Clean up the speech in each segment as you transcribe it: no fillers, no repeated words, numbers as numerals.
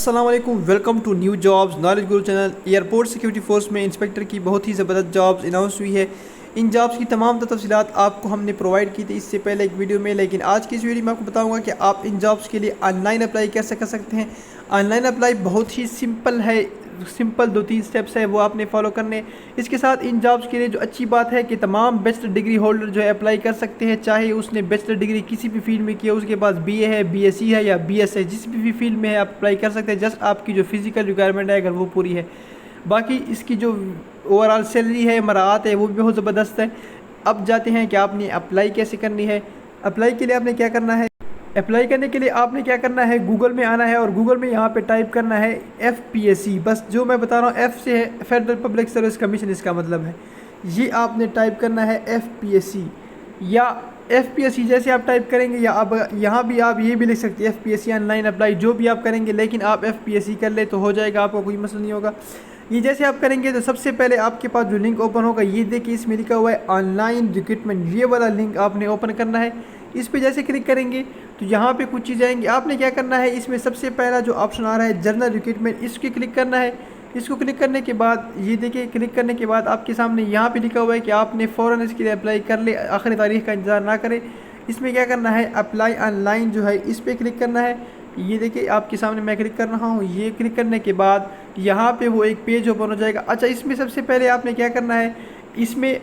अस्सलाम वालेकुम, welcome to new jobs knowledge guru channel. Airport security force में inspector की बहुत ही ज़बरदस्त जॉब्स अनाउंस हुई है। इन जॉब्स की तमाम तफसीलात आपको हमने प्रोवाइड की थी इससे पहले एक वीडियो में, लेकिन आज की इस वीडियो में आपको बताऊंगा कि आप इन जॉब्स के लिए ऑनलाइन अप्लाई कैसे कर सकते हैं। ऑनलाइन अप्लाई बहुत ही सिंपल है, सिंपल 2-3 स्टेप्स है वो आपने फॉलो करने। इसके साथ इन जॉब्स के लिए जो अच्छी बात है कि तमाम बैचलर डिग्री होल्डर जो है अप्लाई कर सकते हैं, चाहे उसने बैचलर डिग्री किसी भी फील्ड में की है, उसके पास बीए है, बीएससी है या बीएस है, जिस भी फील्ड में है आप अप्लाई कर सकते हैं। जस्ट आपकी जो फिजिकल रिक्वायरमेंट है अगर वो पूरी है, बाकी इसकी जो ओवरऑल सैलरी है, मराहत है, वो भी बहुत ज़बरदस्त है। अब जाते हैं कि आपने अप्लाई कैसे करनी है। अप्लाई के लिए आपने क्या करना है, अप्लाई करने के लिए आपने क्या करना है, गूगल में आना है और गूगल में यहाँ पे टाइप करना है FPSC। बस जो मैं बता रहा हूँ F से है, फेडरल पब्लिक सर्विस कमीशन इसका मतलब है। ये आपने टाइप करना है FPSC या FPSC जैसे आप टाइप करेंगे, या अब यहाँ भी आप ये भी लिख सकते हैं FPSC ऑनलाइन अप्लाई, जो भी आप करेंगे, लेकिन आप FPSC कर ले तो हो जाएगा, आपको कोई मसला नहीं होगा। ये जैसे आप करेंगे तो सबसे पहले आपके पास जो लिंक ओपन होगा, ये देखिए इसमें लिखा हुआ है ऑनलाइन रिक्रूटमेंट, ये वाला लिंक आपने ओपन करना है। इस पे जैसे क्लिक करेंगे तो यहाँ पे कुछ चीज़ें आएंगी। आपने क्या करना है, इसमें सबसे पहला जो ऑप्शन आ रहा है जनरल रिक्रूटमेंट, इसके क्लिक करना है। इसको क्लिक करने के बाद ये देखिए, क्लिक करने के बाद आपके सामने यहाँ पे लिखा हुआ है कि आपने फ़ौरन इसके लिए अप्लाई कर ले, आखिरी तारीख का इंतज़ार ना करें। इसमें क्या करना है, अप्लाई ऑनलाइन जो है इस पर क्लिक करना है। ये देखिए आपके सामने मैं क्लिक कर रहा हूँ। ये क्लिक करने के बाद यहाँ पे वो एक पेज ओपन हो जाएगा। अच्छा, इसमें सबसे पहले आपने क्या करना है, इसमें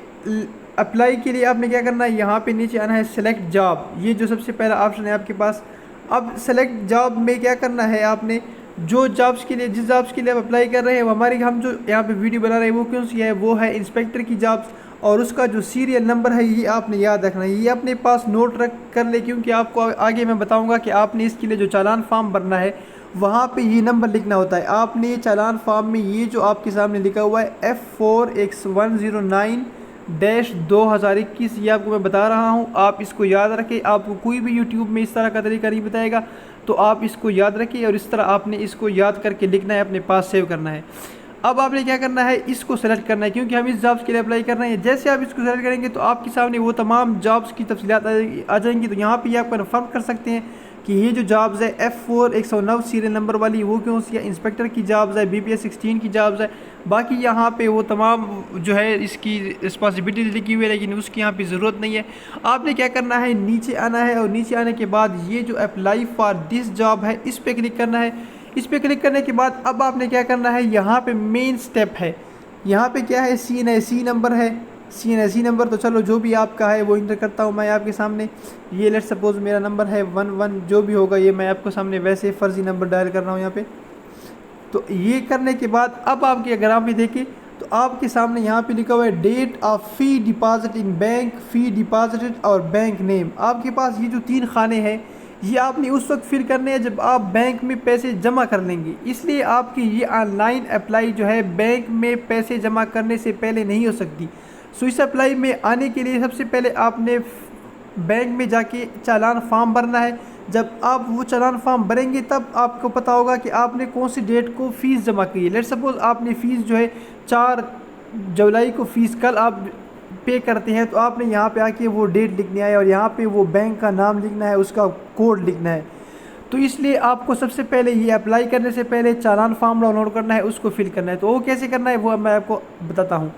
अप्लाई के लिए आपने क्या करना है, यहाँ पे नीचे आना है सेलेक्ट जॉब, ये जो सबसे पहला ऑप्शन है आपके पास। अब सेलेक्ट जॉब में क्या करना है, आपने जो जॉब्स के लिए, जिस जॉब्स के लिए आप अप्लाई कर रहे हैं, वो हमारी हम जो यहाँ पे वीडियो बना रहे हैं वो कौन सी है, वो है इंस्पेक्टर की जॉब्स, और उसका जो सीरियल नंबर है ये आपने याद रखना है, ये अपने पास नोट रख कर ले, क्योंकि आपको आगे मैं बताऊँगा कि आपने इसके लिए जो चालान फॉर्म भरना है वहाँ पे ये नंबर लिखना होता है। आपने ये चालान फॉर्म में ये जो आपके सामने लिखा हुआ है F4X109-2021, ये आपको मैं बता रहा हूँ, आप इसको याद रखें। आपको कोई भी यूट्यूब में इस तरह का तरीका नहीं बताएगा, तो आप इसको याद रखें और इस तरह आपने इसको याद करके लिखना है, अपने पास सेव करना है। अब आपने क्या करना है, इसको सेलेक्ट करना है, क्योंकि हम इस जॉब्स के लिए अप्लाई कर रहे हैं। जैसे आप इसको सेलेक्ट करेंगे तो आपके सामने वो तमाम जॉब्स की तफसीलात आ जाएंगी। तो यहाँ पे आप कन्फर्म कर सकते हैं कि ये जो जॉब्स है F4X109 सीरियल नंबर वाली वो कौन सी है, इंस्पेक्टर की जॉब्स है, BPS 16 की जॉब्स है। बाकी यहाँ पे वो तमाम जो है इसकी रिस्पॉन्सिबिलिटी लिखी हुई है, लेकिन उसकी यहाँ पे ज़रूरत नहीं है। आपने क्या करना है, नीचे आना है और नीचे आने के बाद ये जो अप्लाई फॉर दिस जॉब है इस पर क्लिक करना है। इस पर क्लिक करने के बाद अब आपने क्या करना है, यहाँ पे मेन स्टेप है, यहाँ पे क्या है, CNIC नंबर है, CNIC नंबर। तो चलो जो भी आपका है वो इंटर करता हूँ मैं आपके सामने। ये लेट सपोज मेरा नंबर है 11, जो भी होगा ये मैं आपको सामने वैसे फ़र्ज़ी नंबर डायल कर रहा हूँ यहाँ पे। तो ये करने के बाद अब आपके अगर आप भी देखें तो आपके सामने यहाँ पे लिखा हुआ है date of fee deposit in bank, fee deposited और बैंक नेम। आपके पास ये जो 3 खाने हैं ये आपने उस वक्त फिल करने हैं जब आप बैंक में पैसे जमा कर लेंगे, इसलिए आपकी ये ऑनलाइन अप्लाई जो है बैंक में पैसे जमा करने से पहले नहीं हो सकती। सो इस अप्लाई में आने के लिए सबसे पहले आपने बैंक में जाके चालान फॉर्म भरना है। जब आप वो चालान फॉर्म भरेंगे तब आपको पता होगा कि आपने कौन सी डेट को फ़ीस जमा की है। लेट सपोज आपने फ़ीस जो है 4 जुलाई को फ़ीस कल आप पे करते हैं, तो आपने यहाँ पे आके वो डेट लिखनी है और यहाँ पे वो बैंक का नाम लिखना है, उसका कोड लिखना है। तो इसलिए आपको सबसे पहले ये अप्लाई करने से पहले चालान फॉर्म डाउनलोड करना है, उसको फिल करना है। तो वो कैसे करना है वो मैं आपको बताता हूँ।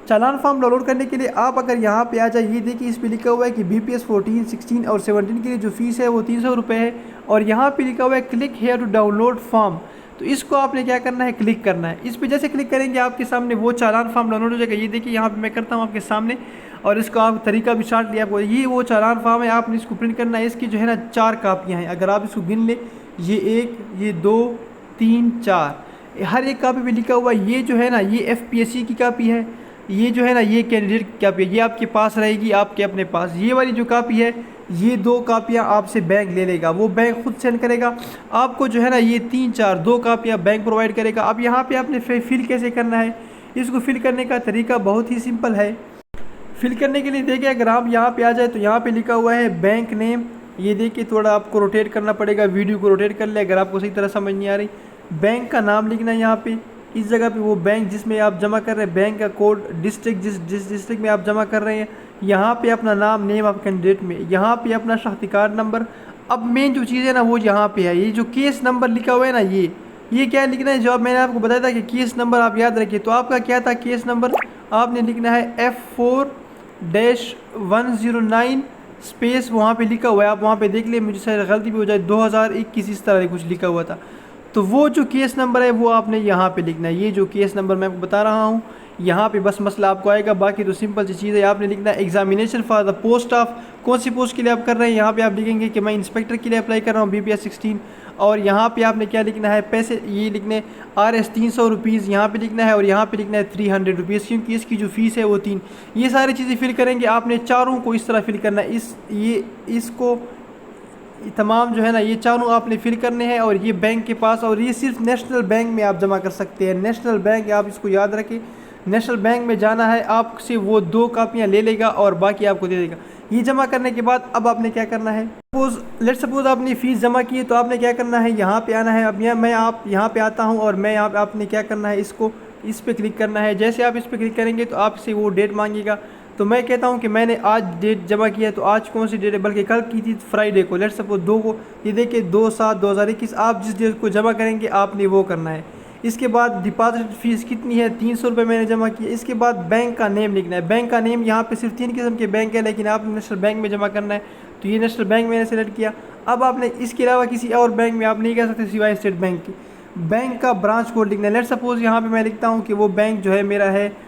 चालान फॉर्म डाउनलोड करने के लिए आप अगर यहाँ पे आ जाए, ये देखिए इस पर लिखा हुआ है कि BPS 14, 16 और 17 के लिए जो फ़ीस है वो 300 रुपये है, और यहाँ पे लिखा हुआ है click here to download form. तो इसको आपने क्या करना है, क्लिक करना है। इस पर जैसे क्लिक करेंगे आपके सामने वो चालान फॉर्म डाउनलोड हो जाएगा। ये देखिए यहाँ पे मैं करता हूँ आपके सामने, और इसको आप तरीका भी चार्ट लिया आपको। ये वो चालान फॉर्म है, आपने इसको प्रिंट करना है। इसकी जो है ना 4 कापियाँ हैं, अगर आप इसको गिन ले, ये 1, ये 2, 3, 4, हर एक कापी पे लिखा हुआ है। ये जो है ना ये FPSC की कापी है, ये जो है ना ये कैंडिडेट की कापी है, ये आपके पास रहेगी, आपके अपने पास। ये वाली जो कापी है, ये 2 कापियाँ आपसे बैंक ले लेगा, वो बैंक खुद सेंड करेगा आपको। जो है ना ये 3, 4, 2 कापियाँ बैंक प्रोवाइड करेगा। अब यहाँ पे आपने फिल कैसे करना है, इसको फिल करने का तरीका बहुत ही सिंपल है। फिल करने के लिए देखिए अगर आप यहाँ पे आ जाए तो यहाँ पे लिखा हुआ है बैंक नेम। ये देखिए थोड़ा आपको रोटेट करना पड़ेगा, वीडियो को रोटेट कर ले अगर आपको सही तरह समझ नहीं आ रही। बैंक का नाम लिखना है यहाँ पे, इस जगह पे वो बैंक जिसमें आप जमा कर रहे हैं, बैंक का कोड, डिस्ट्रिक्ट जिस डिस्ट्रिक्ट में आप जमा कर रहे हैं, यहाँ पे अपना नाम, नेम ऑफ कैंडिडेट में, यहाँ पे अपना शनाख्ती कार्ड नंबर। अब मेन जो चीज़ है ना वो यहाँ पे है, ये जो केस नंबर लिखा हुआ है ना, ये क्या लिखना है, जो आप मैंने आपको बताया था कि केस नंबर आप याद रखिए। तो आपका क्या था केस नंबर, आपने लिखना है F4-109 स्पेस, वहाँ पे लिखा हुआ है, आप वहाँ पे देख लिए, मुझे शायद गलती भी हो जाए, 2021 इस तरह कुछ लिखा हुआ था। तो वो जो केस नंबर है वो आपने यहाँ पे लिखना है। ये जो केस नंबर मैं आपको बता रहा हूँ, यहाँ पे बस मसला आपको आएगा, बाकी तो सिंपल सी चीज़ है। आपने लिखना है examination for the post of, कौन सी पोस्ट के लिए आप कर रहे हैं, यहाँ पे आप लिखेंगे कि मैं इंस्पेक्टर के लिए अप्लाई कर रहा हूँ BPS 16। और यहाँ पे आपने क्या लिखना है, पैसे ये लिखने RS 300 रुपीज़ यहाँ पे लिखना है, और यहाँ पे लिखना है 300 रुपीज़, क्योंकि इसकी जो फ़ीस है वो 3। ये सारी चीज़ें फिल करेंगे आपने, चारों को इस तरह फिल करना है। इसको तमाम जो है ना, ये चारों आपने फिल करने हैं, और ये बैंक के पास, और ये सिर्फ नेशनल बैंक में आप जमा कर सकते हैं। नेशनल बैंक, आप इसको याद रखें, नेशनल बैंक में जाना है, आपसे वो 2 कापियाँ ले लेगा और बाकी आपको दे देगा। ये जमा करने के बाद अब आपने क्या करना है, सपोज आपने फ़ीस जमा की है, तो आपने क्या करना है, यहाँ पे आना है। अब आप यहाँ पे आता हूँ, और मैं यहाँ पे, आपने क्या करना है, इस पर क्लिक करना है। जैसे आप इस पर क्लिक करेंगे तो आपसे वो डेट मांगेगा। तो मैं कहता हूँ कि मैंने आज डेट जमा किया है, तो आज कौन सी डेट है, बल्कि कल की थी फ्राइडे को, लेट्स सपोज 2 को, ये देखिए 2/7/2021। आप जिस डेट को जमा करेंगे आपने वो करना है। इसके बाद डिपॉजिट फ़ीस कितनी है, 300 रुपये मैंने जमा किया। इसके बाद बैंक का नेम लिखना है। बैंक का नेम यहाँ पे सिर्फ 3 किस्म के बैंक है, लेकिन आपने नेशनल बैंक में जमा करना है, तो ये नेशनल बैंक मैंने सेलेक्ट किया। अब आपने इसके अलावा किसी और बैंक में आप नहीं कर सकते सिवाय स्टेट बैंक की। बैंक का ब्रांच कोड लिखना है। लेट्स सपोज़ यहाँ पे मैं लिखता हूँ कि वो बैंक जो है मेरा है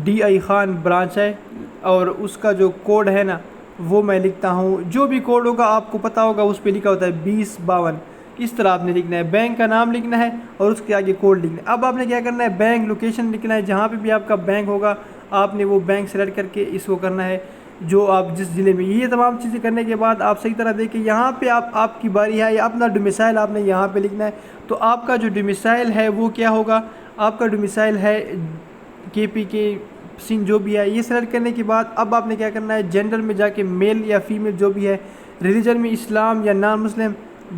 DI खान ब्रांच है, और उसका जो कोड है ना वो मैं लिखता हूँ, जो भी कोड होगा आपको पता होगा, उस पर लिखा होता है 2052। इस तरह आपने लिखना है, बैंक का नाम लिखना है और उसके आगे कोड लिखना है। अब आपने क्या करना है, बैंक लोकेशन लिखना है, जहाँ पे भी आपका बैंक होगा आपने वो बैंक सेलेक्ट करके इसको करना है, जो आप जिस ज़िले में। ये तमाम चीज़ें करने के बाद आप सही तरह देखिए, यहाँ पे आपकी बारी है, या अपना डोमिसाइल आपने यहाँ पे लिखना है। तो आपका जो डोमिसाइल है वो क्या होगा, आपका डोमिसाइल है KP के सिंह जो भी है। ये सेलेक्ट करने के बाद अब आपने क्या करना है, जेंडर में जाके मेल या फीमेल जो भी है, रिलीजन में इस्लाम या नॉन मुस्लिम,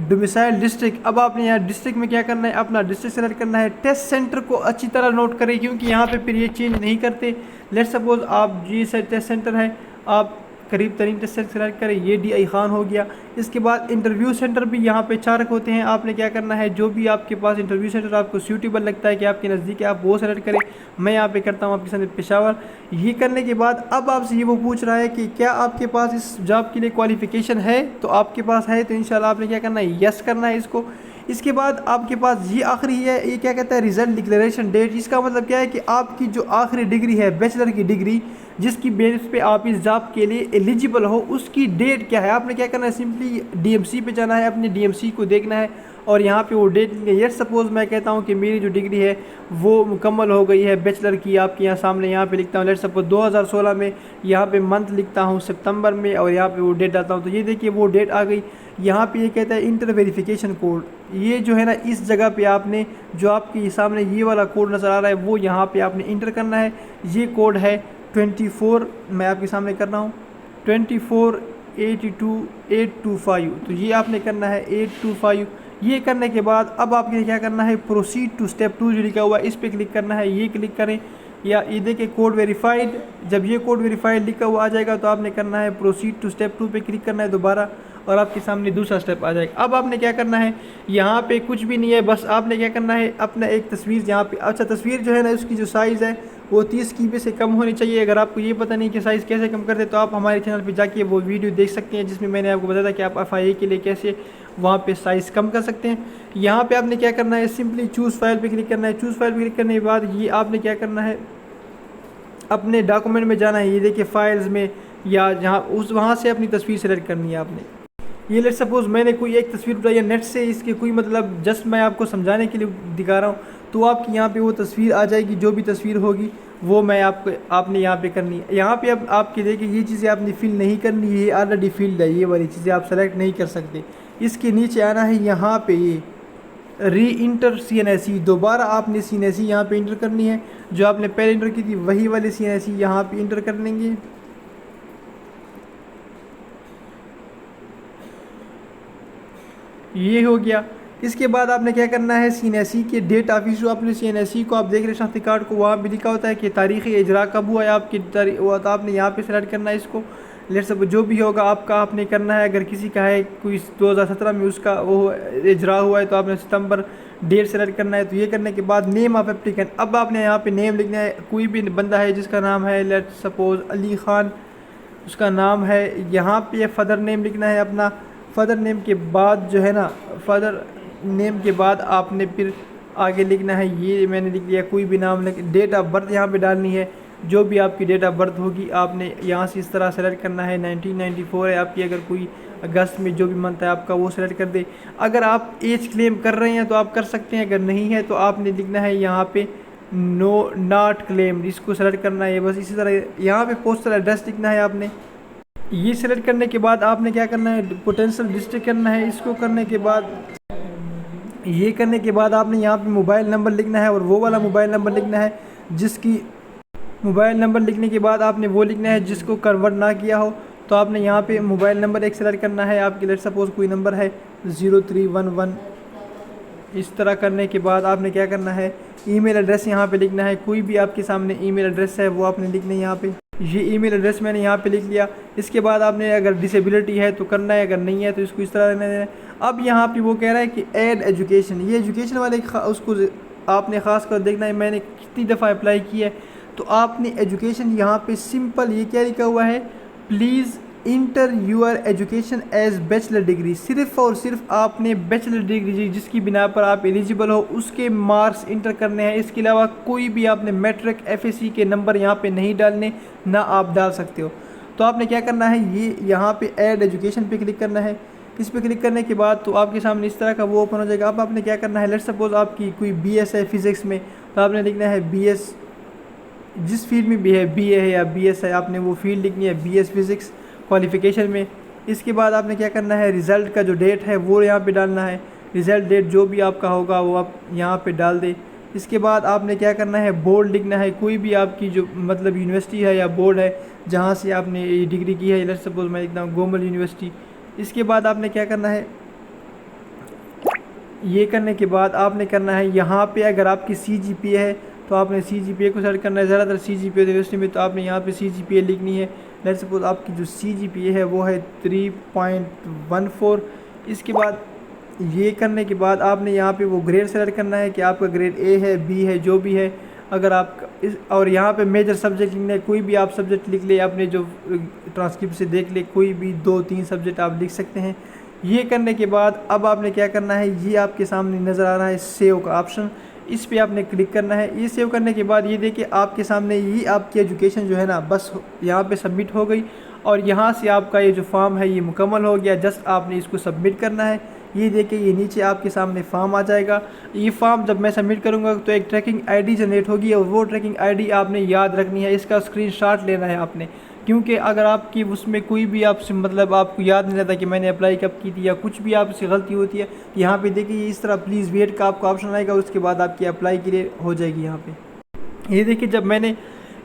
डोमिसाइल डिस्ट्रिक्ट। अब आपने यहाँ डिस्ट्रिक्ट में क्या करना है, अपना डिस्ट्रिक्ट सेलेक्ट करना है। टेस्ट सेंटर को अच्छी तरह नोट करें, क्योंकि यहाँ पे फिर ये चेंज नहीं करते। लेट्स सपोज आप टेस्ट सेंटर है, आप करीब तरीन टेस्ट सेंटर सेलेक्ट करें, ये DI खान हो गया। इसके बाद इंटरव्यू सेंटर भी यहाँ पे 4 होते हैं। आपने क्या करना है, जो भी आपके पास इंटरव्यू सेंटर आपको सूटेबल लगता है कि आपके नज़दीक है, आप वो सेलेक्ट करें। मैं यहाँ पे करता हूँ आपके सामने पेशावर। ये करने के बाद अब आपसे ये वो पूछ रहा है कि क्या आपके पास इस जॉब के लिए क्वालिफ़िकेशन है, तो आपके पास है तो इंशाल्लाह आपने क्या करना है, यस करना है इसको। इसके बाद आपके पास ये आखिरी है, ये क्या कहता है, रिज़ल्ट डिक्लेरेशन डेट। इसका मतलब क्या है कि आपकी जो आखिरी डिग्री है, बैचलर की डिग्री, जिसकी बेस पे आप इस जॉब के लिए एलिजिबल हो, उसकी डेट क्या है। आपने क्या करना है, सिंपली DMC पे जाना है, अपने DMC को देखना है, और यहाँ पे वो डेट लेट सपोज़ मैं कहता हूँ कि मेरी जो डिग्री है वो मुकम्मल हो गई है बैचलर की, आपके यहाँ सामने यहाँ पे लिखता हूँ लेट सपोज़ 2016 में, यहाँ पे मंथ लिखता हूँ सितंबर में, और यहाँ पे वो डेट डालता हूँ। तो ये देखिए वो डेट आ गई। यहाँ पे ये कहता है इंटर वेरिफिकेशन कोड, ये जो है ना इस जगह पे आपने जो आपके सामने ये वाला कोड नज़र आ रहा है वो यहाँ पे आपने इंटर करना है। ये कोड है 24, मैं आपके सामने कर रहा हूँ 2482825। तो ये आपने करना है 825। ये करने के बाद अब आपने क्या करना है, प्रोसीड टू स्टेप 2 जो लिखा हुआ है इस पर क्लिक करना है। ये क्लिक करें, या ये देखिए कोड वेरीफाइड, जब ये कोड वेरीफाइड लिखा हुआ आ जाएगा तो आपने करना है प्रोसीड टू स्टेप 2 पे क्लिक करना है दोबारा, और आपके सामने दूसरा स्टेप आ जाएगा। अब आपने क्या करना है, यहाँ पे कुछ भी नहीं है, बस आपने क्या करना है, अपना एक तस्वीर यहाँ पे, अच्छा तस्वीर जो है ना उसकी जो साइज़ है वो 30 KB से कम होनी चाहिए। अगर आपको ये पता नहीं कि साइज़ कैसे कम करते तो आप हमारे चैनल पे जाके वो वीडियो देख सकते हैं, जिसमें मैंने आपको बताया था कि आप FIA के लिए कैसे वहाँ पे साइज़ कम कर सकते हैं। यहाँ पे आपने क्या करना है, सिंपली चूज़ फाइल पे क्लिक करना है। चूज़ फाइल पे क्लिक करने के बाद ये आपने क्या करना है, अपने डॉक्यूमेंट में जाना है, ये देखिए फाइल्स में, या जहाँ वहाँ से अपनी तस्वीर सेलेक्ट करनी है आपने। ये लेट सपोज़ मैंने कोई एक तस्वीर उठाई है नेट से, इसके कोई मतलब जस्ट मैं आपको समझाने के लिए दिखा रहा हूँ, तो आपकी यहाँ पे वो तस्वीर आ जाएगी, जो भी तस्वीर होगी वो मैं आपने यहाँ पे करनी है। यहाँ पे अब आपके देखिए ये चीज़ें आपने फिल नहीं करनी है, ये ऑलरेडी फिल्ड है, ये वाली चीज़ें आप सेलेक्ट नहीं कर सकते। इसके नीचे आना है, यहाँ पे ये री इंटर CNSE, दोबारा आपने CNSE यहाँ पे इंटर करनी है, जो आपने पहले इंटर की थी वही वाली CNSE यहाँ पे इंटर कर लेंगे। ये हो गया। इसके बाद आपने क्या करना है, CNSE के डेट ऑफ इशू, अपने CNSE को आप देख रहे शनाख्ती कार्ड को, वहाँ भी लिखा होता है कि तारीख़ इजरा कब हुआ है आपकी वो, तो आपने यहाँ पे सेलेक्ट करना है इसको। लेट सब जो भी होगा आपका आपने करना है। अगर किसी का है कोई 2017 में उसका वो इजरा हुआ है तो आपने सितंबर डेट सेलेक्ट करना है। तो ये करने के बाद नेम ऑफ एप्लीकेंट, अब आपने यहाँ पे नेम लिखना है। कोई भी बंदा है जिसका नाम है लेट सपोज अली ख़ान, उसका नाम है, यहाँ पे फादर नेम लिखना है अपना। फादर नेम के बाद जो है ना, फादर नेम के बाद आपने फिर आगे लिखना है, ये मैंने लिख दिया, कोई भी नाम लिख। डेट ऑफ बर्थ यहाँ पे डालनी है, जो भी आपकी डेट ऑफ बर्थ होगी आपने यहाँ से इस तरह सेलेक्ट करना है। 1994 है आपकी, अगर कोई अगस्त में जो भी मंथ है आपका वो सेलेक्ट कर दे। अगर आप एज क्लेम कर रहे हैं तो आप कर सकते हैं, अगर नहीं है तो आपने लिखना है यहाँ पे नो नॉट क्लेम, इसको सेलेक्ट करना है। बस इसी तरह यहाँ पे पोस्टल एड्रेस लिखना है आपने। ये सेलेक्ट करने के बाद आपने क्या करना है, पोटेंशियल डिस्ट्रिक्ट करना है। इसको करने के बाद, ये करने के बाद आपने यहाँ पे मोबाइल नंबर लिखना है, और वो वाला मोबाइल नंबर लिखना है जिसकी, मोबाइल नंबर लिखने के बाद आपने वो लिखना है जिसको कन्वर्ट ना किया हो। तो आपने यहाँ पे मोबाइल नंबर एक सेलेक्ट करना है आपकी, लेट सपोज कोई नंबर है 0311। इस तरह करने के बाद आपने क्या करना है, ईमेल एड्रेस यहाँ पे लिखना है। कोई भी आपके सामने ईमेल एड्रेस है वो आपने लिखना है यहाँ पे। ये ईमेल एड्रेस मैंने यहाँ पे लिख लिया। इसके बाद आपने अगर डिसेबिलिटी है तो करना है, अगर नहीं है तो इसको इस तरह रहने देना है। अब यहाँ पे वो कह रहा है कि ऐड एजुकेशन, ये एजुकेशन वाले उसको आपने ख़ास कर देखना है। मैंने कितनी दफ़ा अप्लाई किया है, तो आपने एजुकेशन यहाँ पे सिंपल ये क्या लिखा हुआ है, please enter your education as bachelor degree. सिर्फ़ और सिर्फ आपने बैचलर डिग्री जिसकी बिना पर आप एलिजिबल हो उसके मार्क्स इंटर करने हैं। इसके अलावा कोई भी आपने मैट्रिक एफएससी के नंबर यहाँ पे नहीं डालने, ना आप डाल सकते हो। तो आपने क्या करना है, ये यहाँ पे ऐड एजुकेशन पे क्लिक करना है। इस पर क्लिक करने के बाद तो आपके सामने इस तरह का वो ओपन हो जाएगा। अब आपने क्या करना है, लेट्स सपोज आपकी कोई बीएस है फिज़िक्स में, तो आपने लिखना है बीएस, जिस फील्ड में भी है, बीए है या बीएस है, आपने वो फील्ड लिखनी है बीएस फिज़िक्स क्वालिफ़िकेशन में। इसके बाद आपने क्या करना है, रिज़ल्ट का जो डेट है वो यहाँ पे डालना है। रिज़ल्ट डेट जो भी आपका होगा वो आप यहाँ पे डाल दें। इसके बाद आपने क्या करना है, बोर्ड लिखना है। कोई भी आपकी जो मतलब यूनिवर्सिटी है या बोर्ड है जहाँ से आपने ये डिग्री की है, लेट्स सपोज मैं लिखता हूँ गोमल यूनिवर्सिटी। इसके बाद आपने क्या करना है, ये करने के बाद आपने करना है यहाँ पे अगर आपकी CGPA है तो आपने CGPA को सेलेक्ट करना है। ज़्यादातर CGPA यूनिवर्सिटी में तो आपने यहाँ पे CGPA लिखनी है। लेट्स सपोज आपकी जो CGPA है वो है 3.14। इसके बाद ये करने के बाद आपने यहाँ पे वो ग्रेड सेलेक्ट करना है कि आपका ग्रेड A है, B है, जो भी है। अगर आप इस, और यहाँ पे मेजर सब्जेक्ट लिखना है, कोई भी आप सब्जेक्ट लिख ले, आपने जो ट्रांसक्रिप्ट से देख ले, कोई भी 2-3 सब्जेक्ट आप लिख सकते हैं। ये करने के बाद अब आपने क्या करना है, ये आपके सामने नज़र आ रहा है सेव का ऑप्शन, इस पे आपने क्लिक करना है। ये सेव करने के बाद ये देखिए आपके सामने ये आपकी एजुकेशन जो है ना बस यहाँ पे सबमिट हो गई, और यहाँ से आपका ये जो फॉर्म है ये मुकम्मल हो गया। जस्ट आपने इसको सबमिट करना है। ये देखिए ये नीचे आपके सामने फॉर्म आ जाएगा। ये फॉर्म जब मैं सबमिट करूँगा तो एक ट्रैकिंग ID जनरेट होगी, और वो ट्रैकिंग ID आपने याद रखनी है, इसका स्क्रीनशॉट लेना है आपने। क्योंकि अगर आपकी उसमें कोई भी आपसे मतलब आपको याद नहीं रहता कि मैंने अप्लाई कब की थी, या कुछ भी आपसे गलती होती है, यहाँ पे देखिए इस तरह प्लीज़ वेट का आपका ऑप्शन आएगा, उसके बाद आपकी अप्लाई के लिए हो जाएगी। यहाँ पे ये देखिए जब मैंने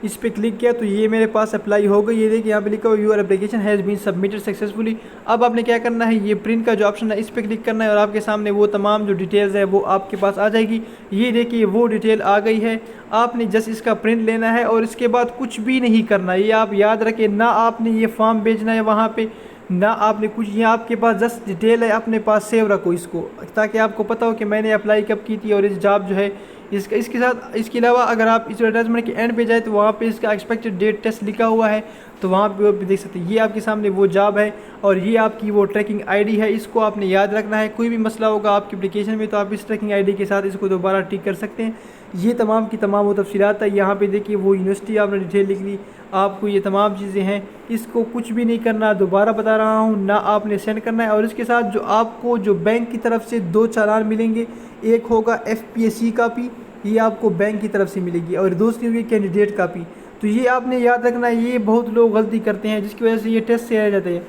इस पर क्लिक किया तो ये मेरे पास अप्लाई हो गई। ये देखिए यहाँ पे लिखा हुआ your application has been submitted successfully. अब आपने क्या करना है, ये प्रिंट का जो ऑप्शन है इस पर क्लिक करना है, और आपके सामने वो तमाम जो डिटेल्स है वो आपके पास आ जाएगी। ये देखिए वो डिटेल आ गई है। आपने जस्ट इसका प्रिंट लेना है और इसके बाद कुछ भी नहीं करना। ये आप याद रखें, ना आपने ये फॉर्म भेजना है वहाँ पे, ना आपने कुछ, ये आपके पास जस्ट डिटेल है, अपने पास सेव रखो इसको, ताकि आपको पता हो कि मैंने अप्लाई कब की थी और इस जॉब जो है इसके साथ। इसके अलावा अगर आप इस एडवर्टाइजमेंट के एंड पे जाए तो वहाँ पे इसका एक्सपेक्टेड डेट टेस्ट लिखा हुआ है, तो वहाँ पे आप देख सकते हैं। ये आपके सामने वो जॉब है, और ये आपकी वो ट्रैकिंग ID है, इसको आपने याद रखना है। कोई भी मसला होगा आपकी एप्लीकेशन में तो आप इस ट्रैकिंग ID के साथ इसको दोबारा टिक कर सकते हैं। ये तमाम की तमाम वो तफसीलात है। यहाँ पे देखिए वो यूनिवर्सिटी आपने डिटेल लिख ली, आपको ये तमाम चीज़ें हैं, इसको कुछ भी नहीं करना, दोबारा बता रहा हूँ, ना आपने सेंड करना है। और इसके साथ जो आपको जो बैंक की तरफ से 2 चालान मिलेंगे, एक होगा FPSC कापी, ये आपको बैंक की तरफ से मिलेगी, और दूसरी होगी कैंडिडेट कापी। तो ये आपने याद रखना है, ये बहुत लोग गलती करते हैं जिसकी वजह से ये टेस्ट से रह जाते हैं।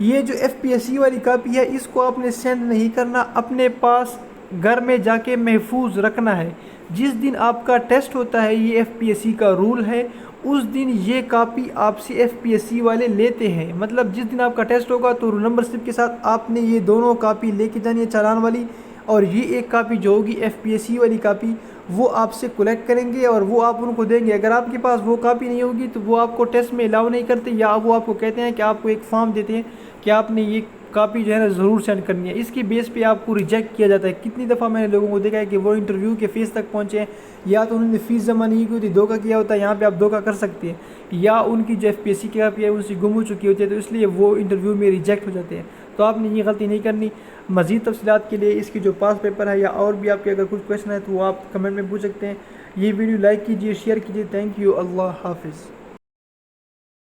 ये जो FPSC वाली कापी है इसको आपने सेंड नहीं करना, अपने पास घर में जाके महफूज रखना है। जिस दिन आपका टेस्ट होता है, ये FPSC का रूल है, उस दिन ये कापी आपसे FPSC वाले लेते हैं। मतलब जिस दिन आपका टेस्ट होगा तो रोल नंबर स्लिप के साथ आपने ये दोनों कापी लेके जानी है, चालान वाली और ये एक कापी जो होगी FPSC वाली कापी वो आपसे कलेक्ट करेंगे और वो आप उनको देंगे। अगर आपके पास वो कापी नहीं होगी तो वो आपको टेस्ट में अलाउ नहीं करते, या वो आपको कहते हैं कि आपको एक फॉर्म देते हैं कि आपने ये कापी जो है ना ज़रूर सेंड करनी है। इसकी बेस पे आपको रिजेक्ट किया जाता है। कितनी दफ़ा मैंने लोगों को देखा है कि वो इंटरव्यू के फ़ेस तक पहुँचे हैं, या तो उन्होंने फ़ीस जमा नहीं की होती, धोखा किया होता है, यहाँ पे आप धोखा कर सकते हैं, या उनकी जो FPSC की कापी है उनसे गुम हो चुकी होती है, तो इसलिए वो इंटरव्यू में रिजेक्ट हो जाते हैं। तो आपने ये गलती नहीं करनी। मज़ीद तफ़सीलात के लिए इसकी जो पास पेपर है या और भी आपके अगर कुछ क्वेश्चन है तो वो आप कमेंट में पूछ सकते हैं। ये वीडियो लाइक कीजिए, शेयर कीजिए। Thank you. अल्लाह हाफिज़।